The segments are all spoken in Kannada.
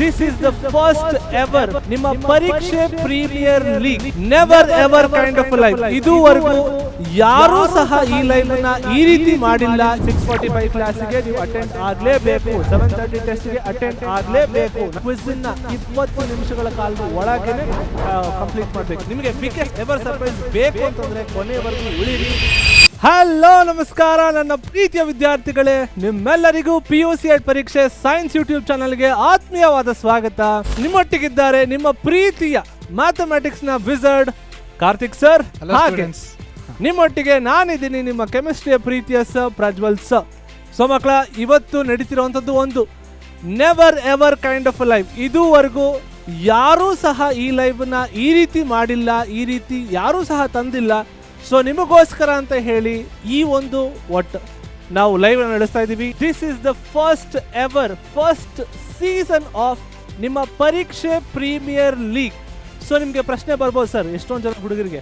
This is the first ever ನಿಮ್ಮ ಪರೀಕ್ಷೆ premier league. Never ever kind of live. ಇದುವರೆಗೂ ಯಾರೂ ಸಹ ಈ ಲೈವ್ ನ ಈ ರೀತಿ ಮಾಡಿಲ್ಲ. 6:45 ಕ್ಲಾಸ್ಗೆ ನೀವು ಅಟೆಂಡ್ ಆಗ್ಲೇಬೇಕು, 7:30 ಟೆಸ್ಟ್ಗೆ ಅಟೆಂಡ್ ಆಗ್ಲೇಬೇಕು. ಕ್ವಿಜ್ ನ 20 ನಿಮಿಷಗಳ ಕಾಲದ ಒಳಗೇನೆ ಕಂಪ್ಲೀಟ್ ಮಾಡಬೇಕು. ನಿಮಗೆ ಬಿಗ್ಗೆಸ್ಟ್ ಎವರ್ ಸರ್ಪ್ರೈಸ್ ಬೇಕು ಅಂತಂದ್ರೆ ಕೊನೆವರೆಗೂ ಉಳಿರಿ. ಹಲೋ ನಮಸ್ಕಾರ ನನ್ನ ಪ್ರೀತಿಯ ವಿದ್ಯಾರ್ಥಿಗಳೇ, ನಿಮ್ಮೆಲ್ಲರಿಗೂ PUC ಪರೀಕ್ಷೆ ಸೈನ್ಸ್ ಯೂಟ್ಯೂಬ್ ಚಾನಲ್ಗೆ ಆತ್ಮೀಯವಾದ ಸ್ವಾಗತ. ನಿಮ್ಮೊಟ್ಟಿಗಿದ್ದಾರೆ ನಿಮ್ಮ ಪ್ರೀತಿಯ ಮ್ಯಾಥಮೆಟಿಕ್ಸ್ ನ ವಿಜರ್ಡ್ ಕಾರ್ತಿಕ್ ಸರ್. ಹಾಗೆ ನಿಮ್ಮೊಟ್ಟಿಗೆ ನಾನಿದ್ದೀನಿ ನಿಮ್ಮ ಕೆಮಿಸ್ಟ್ರಿಯ ಪ್ರೀತಿಯ ಸರ್ ಪ್ರಜ್ವಲ್ ಸರ್. ಸೊ ಮಕ್ಕಳ, ಇವತ್ತು ನಡೀತಿರುವಂಥದ್ದು ಒಂದು never ever kind of live. ಇದುವರೆಗೂ ಯಾರೂ ಸಹ ಈ ಲೈವ್ನ ಈ ರೀತಿ ಮಾಡಿಲ್ಲ, ಈ ರೀತಿ ಯಾರೂ ಸಹ ತಂದಿಲ್ಲ. ಸೊ ನಿಮಗೋಸ್ಕರ ಅಂತ ಹೇಳಿ ಈ ಒಂದು ನಾವು ಲೈವ್ ನಡೆಸ್ತಾ ಇದ್ದೀವಿ. This is the first ever first season of ನಿಮ್ಮ ಪರೀಕ್ಷೆ ಪ್ರೀಮಿಯರ್ ಲೀಗ್. ಸೊ ನಿಮಗೆ ಪ್ರಶ್ನೆ ಬರ್ಬೋದು, ಸರ್ ಎಷ್ಟೊಂದು ಜನ ಹುಡುಗರಿಗೆ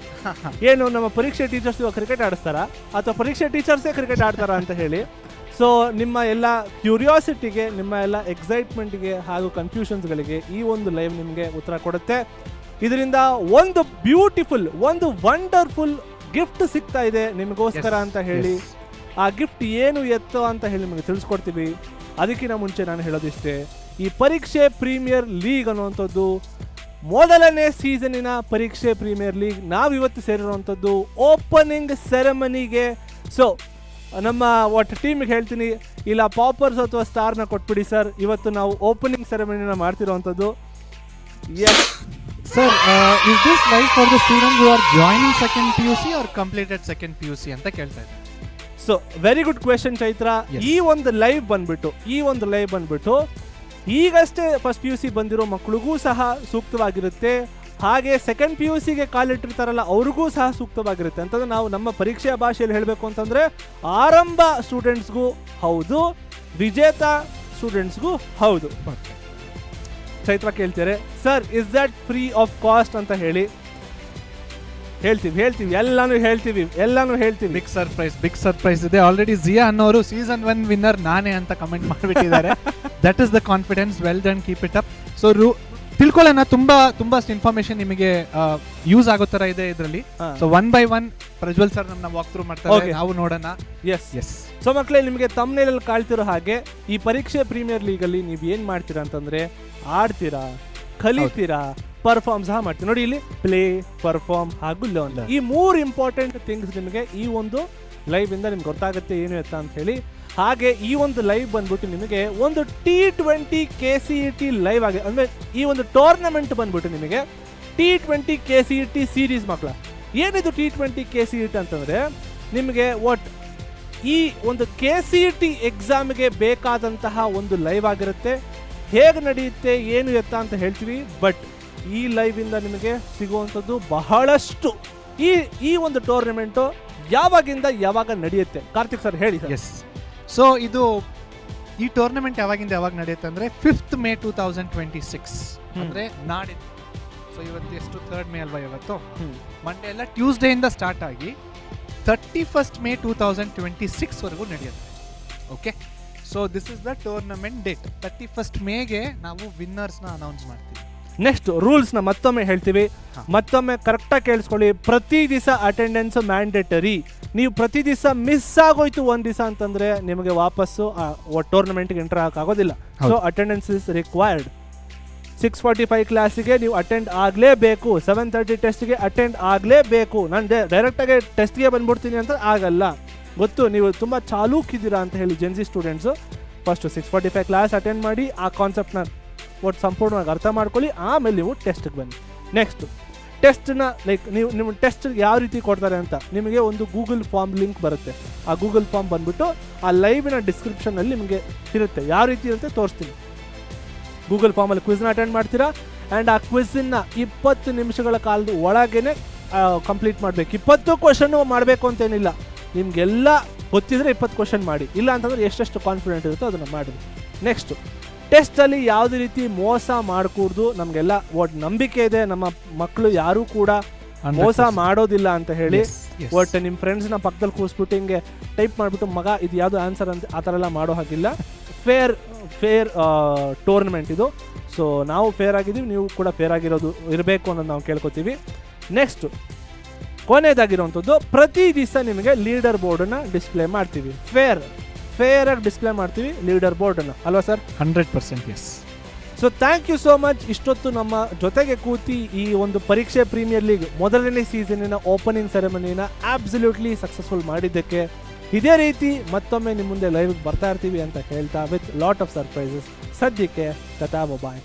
ಏನು ನಮ್ಮ ಪರೀಕ್ಷೆ ಟೀಚರ್ಸ್ ಇವಾಗ ಕ್ರಿಕೆಟ್ ಆಡಿಸ್ತಾರಾ ಅಥವಾ ಪರೀಕ್ಷೆ ಟೀಚರ್ಸೇ ಕ್ರಿಕೆಟ್ ಆಡ್ತಾರಾ ಅಂತ ಹೇಳಿ. ಸೊ ನಿಮ್ಮ ಎಲ್ಲ ಕ್ಯೂರಿಯಾಸಿಟಿಗೆ, ನಿಮ್ಮ ಎಲ್ಲ ಎಕ್ಸೈಟ್ಮೆಂಟ್ಗೆ ಹಾಗೂ ಕನ್ಫ್ಯೂಷನ್ಸ್ಗಳಿಗೆ ಈ ಒಂದು ಲೈವ್ ನಿಮಗೆ ಉತ್ತರ ಕೊಡುತ್ತೆ. ಇದರಿಂದ ಒಂದು ಬ್ಯೂಟಿಫುಲ್, ಒಂದು ವಂಡರ್ಫುಲ್ ಗಿಫ್ಟ್ ಸಿಗ್ತಾ ಇದೆ ನಿಮಗೋಸ್ಕರ ಅಂತ ಹೇಳಿ. ಆ ಗಿಫ್ಟ್ ಏನು ಎತ್ತೋ ಅಂತ ಹೇಳಿ ನಿಮಗೆ ತಿಳಿಸ್ಕೊಡ್ತೀವಿ. ಅದಕ್ಕಿಂತ ಮುಂಚೆ ನಾನು ಹೇಳೋದಿಷ್ಟೇ, ಈ ಪರೀಕ್ಷೆ ಪ್ರೀಮಿಯರ್ ಲೀಗ್ ಅನ್ನುವಂಥದ್ದು ಮೊದಲನೇ ಸೀಸನಿನ ಪರೀಕ್ಷೆ ಪ್ರೀಮಿಯರ್ ಲೀಗ್. ನಾವಿವತ್ತು ಸೇರಿರುವಂಥದ್ದು ಓಪನಿಂಗ್ ಸೆರೆಮನಿಗೆ. ಸೊ ನಮ್ಮ ಟೀಮಿಗೆ ಹೇಳ್ತೀನಿ, ಇಲ್ಲ ಪಾಪರ್ಸ್ ಅಥವಾ ಸ್ಟಾರ್ನ ಕೊಟ್ಬಿಡಿ ಸರ್. ಇವತ್ತು ನಾವು ಓಪನಿಂಗ್ ಸೆರೆಮನಿನ ಮಾಡ್ತಿರೋವಂಥದ್ದು. Yes Sir, is this live for the students who are joining second PUC or completed second PUC ಅಂತ ಕೇಳ್ತಾ ಇದ್ದಾರೆ. So very good question Chaitra. ಈ ಒಂದು ಲೈವ್ ಬಂದ್ಬಿಟ್ಟು ಈಗಷ್ಟೇ ಫಸ್ಟ್ PUC ಬಂದಿರೋ ಮಕ್ಕಳಿಗೂ ಸಹ ಸೂಕ್ತವಾಗಿರುತ್ತೆ. ಹಾಗೆ ಸೆಕೆಂಡ್ PUCಗೆ ಕಾಲಿಟ್ಟಿರ್ತಾರಲ್ಲ ಅವ್ರಿಗೂ ಸಹ ಸೂಕ್ತವಾಗಿರುತ್ತೆ. ಅಂತಂದ್ರೆ ನಾವು ನಮ್ಮ ಪರೀಕ್ಷೆಯ ಭಾಷೆಯಲ್ಲಿ ಹೇಳಬೇಕು ಅಂತಂದ್ರೆ ಆರಂಭ ಸ್ಟೂಡೆಂಟ್ಸ್ಗೂ ಹೌದು, ವಿಜೇತ ಸ್ಟೂಡೆಂಟ್ಸ್ಗೂ ಹೌದು. ಚೈತ್ರ ಕೇಳ್ತಾರೆ, sir is that free of cost ಅಂತ ಹೇಳಿ. ಹೇಳ್ತೀವಿ ಎಲ್ಲಾನು ಹೇಳ್ತೀವಿ. ಬಿಗ್ ಸರ್ಪ್ರೈಸ್ ಇದೆ. ಆಲ್ರೆಡಿ ಜಿಯಾ ಅನ್ನೋರು ಸೀಸನ್ 1 ವಿನ್ನರ್ ನಾನೇ ಅಂತ ಕಮೆಂಟ್ ಮಾಡಿಬಿಟ್ಟಿದ್ದಾರೆ. That is the confidence. Well done, keep it up. So ತಿಳ್ಕೊಳ್ಳೋಣ, ತುಂಬಾ ಇನ್ಫಾರ್ಮೇಶನ್ ನಿಮಗೆ ಯೂಸ್ ಆಗೋ ತರ ಇದೆ ಇದರಲ್ಲಿ. ಸೊ 1 by 1 ಪ್ರಜ್ವಲ್ ಸರ್ ನಮ್ಮನ್ನ ವಾಕ್ ಥ್ರೂ ಮಾಡ್ತಾರೆ, ನಾವು ನೋಡೋಣ. ಎಸ್. ಸೊ ಮಕ್ಕಳೇ, ನಿಮಗೆ ತಮ್ನೇಲಲ್ಲಿ ಕಾಳ್ತಿರೋ ಹಾಗೆ ಈ ಪರೀಕ್ಷೆ ಪ್ರೀಮಿಯರ್ ಲೀಗ್ ಅಲ್ಲಿ ನೀವು ಏನ್ ಮಾಡ್ತೀರಾ ಅಂತಂದ್ರೆ ಆಡ್ತೀರಾ, ಕಲಿತೀರಾ, ಪರ್ಫಾರ್ಮ್ ಸಹ ಮಾಡ್ತೀರಾ. ನೋಡಿ ಇಲ್ಲಿ ಪ್ಲೇ, ಪರ್ಫಾರ್ಮ್ ಹಾಗೂ ಲರ್ನ್, ಈ 3 ಇಂಪಾರ್ಟೆಂಟ್ ಥಿಂಗ್ಸ್ ನಿಮಗೆ ಈ ಒಂದು ಲೈವ್ ಇಂದ ನಿಮ್ಗೆ ಗೊತ್ತಾಗುತ್ತೆ ಏನು ಎತ್ತ ಅಂತ ಹೇಳಿ. ಹಾಗೆ ಈ ಒಂದು ಲೈವ್ ಬಂದ್ಬಿಟ್ಟು ನಿಮಗೆ ಒಂದು T20 KCET ಲೈವ್ ಆಗಿ, ಅಂದ್ರೆ ಈ ಒಂದು ಟೂರ್ನಮೆಂಟ್ ಬಂದ್ಬಿಟ್ಟು ನಿಮಗೆ T20 KCET ಸೀರೀಸ್. ಮಕ್ಕಳ, ಏನಿದು T20 KCET ಅಂತಂದ್ರೆ ನಿಮಗೆ ಈ ಒಂದು KCET ಎಕ್ಸಾಮ್ಗೆ ಬೇಕಾದಂತಹ ಒಂದು ಲೈವ್ ಆಗಿರುತ್ತೆ. ಹೇಗೆ ನಡೆಯುತ್ತೆ ಏನು ಎತ್ತ ಅಂತ ಹೇಳ್ತೀವಿ. ಬಟ್ ಈ ಲೈವ್ ಇಂದ ನಿಮಗೆ ಸಿಗುವಂಥದ್ದು ಬಹಳಷ್ಟು. ಈ ಒಂದು ಟೂರ್ನಮೆಂಟು ಯಾವಾಗಿಂದ ಯಾವಾಗ ನಡೆಯುತ್ತೆ ಕಾರ್ತಿಕ್ ಸರ್ ಹೇಳಿ ಸರ್. ಎಸ್. ಸೊ ಇದು ಈ ಟೂರ್ನಮೆಂಟ್ ಯಾವಾಗಿಂದ ಯಾವಾಗ ನಡೆಯುತ್ತೆ ಅಂದ್ರೆ 5th May 2026 ಅಂದ್ರೆ ನಾಡಿದ್ದು. ಸೊ ಇವತ್ತು ಎಷ್ಟು 3rd May ಅಲ್ವಾ ಇವತ್ತು? ಮಂಡೇ ಎಲ್ಲ ಟ್ಯೂಸ್ಡೇ ಇಂದ ಸ್ಟಾರ್ಟ್ ಆಗಿ 31st May 2026 ವರೆಗೂ ನಡೆಯುತ್ತೆ. Okay, so this is the tournament date. 31st Mayಗೆ ನಾವು ವಿನ್ನರ್ಸ್ನ ಅನೌನ್ಸ್ ಮಾಡ್ತೀವಿ. ನೆಕ್ಸ್ಟ್ ರೂಲ್ಸ್ನ ಮತ್ತೊಮ್ಮೆ ಹೇಳ್ತೀವಿ, ಮತ್ತೊಮ್ಮೆ ಕರೆಕ್ಟಾಗಿ ಕೇಳಿಸ್ಕೊಳ್ಳಿ. ಪ್ರತಿ ದಿವಸ ಅಟೆಂಡೆನ್ಸ್ ಮ್ಯಾಂಡೇಟರಿ. ನೀವು ಪ್ರತಿ ದಿವಸ ಮಿಸ್ ಆಗೋಯ್ತು ಒಂದು ದಿವಸ ಅಂತಂದ್ರೆ ನಿಮಗೆ ವಾಪಸ್ಸು ಟೂರ್ನಮೆಂಟ್ಗೆ ಎಂಟರ್ ಆಗೋದಿಲ್ಲ. So attendance is required. 6:45 ಕ್ಲಾಸಿಗೆ ನೀವು ಅಟೆಂಡ್ ಆಗಲೇಬೇಕು, 7:30 ಟೆಸ್ಟ್ಗೆ ಅಟೆಂಡ್ ಆಗಲೇಬೇಕು. ನಾನು ಡೈರೆಕ್ಟಾಗಿ ಟೆಸ್ಟ್ಗೆ ಬಂದ್ಬಿಡ್ತೀನಿ ಅಂತ ಆಗಲ್ಲ. ಗೊತ್ತು, ನೀವು ತುಂಬ ಚಾಲೂಕಿದ್ದೀರಾ ಅಂತ ಹೇಳಿ Gen Z students. First 6:45 class attend ಮಾಡಿ ಆ ಕಾನ್ಸೆಪ್ಟ್ನ ಸಂಪೂರ್ಣವಾಗಿ ಅರ್ಥ ಮಾಡ್ಕೊಳ್ಳಿ. ಆಮೇಲೆ ನೀವು ಟೆಸ್ಟ್ಗೆ ಬನ್ನಿ. ನೆಕ್ಸ್ಟ್ ಟೆಸ್ಟ್ನ ನೀವು ನಿಮ್ಮ ಟೆಸ್ಟ್ ಯಾವ ರೀತಿ ಕೊಡ್ತಾರೆ ಅಂತ ನಿಮಗೆ ಒಂದು ಗೂಗಲ್ ಫಾರ್ಮ್ ಲಿಂಕ್ ಬರುತ್ತೆ. ಆ ಗೂಗಲ್ ಫಾರ್ಮ್ ಬಂದ್ಬಿಟ್ಟು ಆ ಲೈವಿನ ಡಿಸ್ಕ್ರಿಪ್ಷನಲ್ಲಿ ನಿಮಗೆ ಇರುತ್ತೆ. ಯಾವ ರೀತಿ ಇರುತ್ತೆ ತೋರಿಸ್ತೀನಿ. ಗೂಗಲ್ ಫಾರ್ಮಲ್ಲಿ ಕ್ವಿಜ್ನ ಅಟೆಂಡ್ ಮಾಡ್ತೀರಾ. ಆ್ಯಂಡ್ ಆ ಕ್ವಿಝನ್ನು 20 ನಿಮಿಷಗಳ ಕಾಲದ ಒಳಗೇನೆ ಕಂಪ್ಲೀಟ್ ಮಾಡಬೇಕು. 20 ಕ್ವಶನ್ನು ಮಾಡಬೇಕು ಅಂತೇನಿಲ್ಲ. ನಿಮಗೆಲ್ಲ ಗೊತ್ತಿದ್ರೆ 20 ಕ್ವಶನ್ ಮಾಡಿ, ಇಲ್ಲ ಅಂತಂದ್ರೆ ಎಷ್ಟೆಷ್ಟು ಕಾನ್ಫಿಡೆಂಟ್ ಇರುತ್ತೋ ಅದನ್ನು ಮಾಡಿ. ನೆಕ್ಸ್ಟು ಟೆಸ್ಟಲ್ಲಿ ಯಾವುದೇ ರೀತಿ ಮೋಸ ಮಾಡಕೂಡ್ದು. ನಮಗೆಲ್ಲ ನಂಬಿಕೆ ಇದೆ, ನಮ್ಮ ಮಕ್ಕಳು ಯಾರೂ ಕೂಡ ಮೋಸ ಮಾಡೋದಿಲ್ಲ ಅಂತ ಹೇಳಿ. ನಿಮ್ಮ ಫ್ರೆಂಡ್ಸ್ನ ಪಕ್ಕದಲ್ಲಿ ಕೂರಿಸ್ಬಿಟ್ಟು ಹಿಂಗೆ ಟೈಪ್ ಮಾಡಿಬಿಟ್ಟು ಮಗ ಇದು ಯಾವುದು ಆನ್ಸರ್ ಅಂತ ಆ ಥರ ಎಲ್ಲ ಮಾಡೋ ಹಾಗಿಲ್ಲ. ಫೇರ್ ಟೂರ್ನಮೆಂಟ್ ಇದು. ಸೊ ನಾವು ಫೇರ್ ಆಗಿದ್ದೀವಿ, ನೀವು ಕೂಡ ಫೇರ್ ಆಗಿರೋದು ಇರಬೇಕು ಅನ್ನೋದು ನಾವು ಕೇಳ್ಕೊತೀವಿ. ನೆಕ್ಸ್ಟು ಕೊನೆಯದಾಗಿರುವಂಥದ್ದು, ಪ್ರತಿ ದಿವಸ ನಿಮಗೆ ಲೀಡರ್ ಬೋರ್ಡನ್ನು ಡಿಸ್ಪ್ಲೇ ಮಾಡ್ತೀವಿ. ಫೇರಾಗಿ ಡಿಸ್ಪ್ಲೇ ಮಾಡ್ತೀವಿ ಲೀಡರ್ ಬೋರ್ಡನ್ನು, ಅಲ್ವಾ sir? 100% yes. So thank you so much. ಇಷ್ಟೊತ್ತು ನಮ್ಮ ಜೊತೆಗೆ ಕೂತಿ ಈ ಒಂದು ಪರೀಕ್ಷೆ ಪ್ರೀಮಿಯರ್ ಲೀಗ್ ಮೊದಲನೇ ಸೀಸನಿನ ಓಪನಿಂಗ್ ಸೆರೆಮನಿನ ಆಬ್ಸಲ್ಯೂಟ್ಲಿ ಸಕ್ಸಸ್ಫುಲ್ ಮಾಡಿದ್ದಕ್ಕೆ. ಇದೇ ರೀತಿ ಮತ್ತೊಮ್ಮೆ ನಿಮ್ಮ ಮುಂದೆ ಲೈವ್ಗೆ ಬರ್ತಾ ಇರ್ತೀವಿ ಅಂತ ಹೇಳ್ತಾ, ವಿತ್ ಲಾಟ್ ಆಫ್ ಸರ್ಪ್ರೈಸಸ್. ಸದ್ಯಕ್ಕೆ ಟಾಟಾ ಬಾಯ್.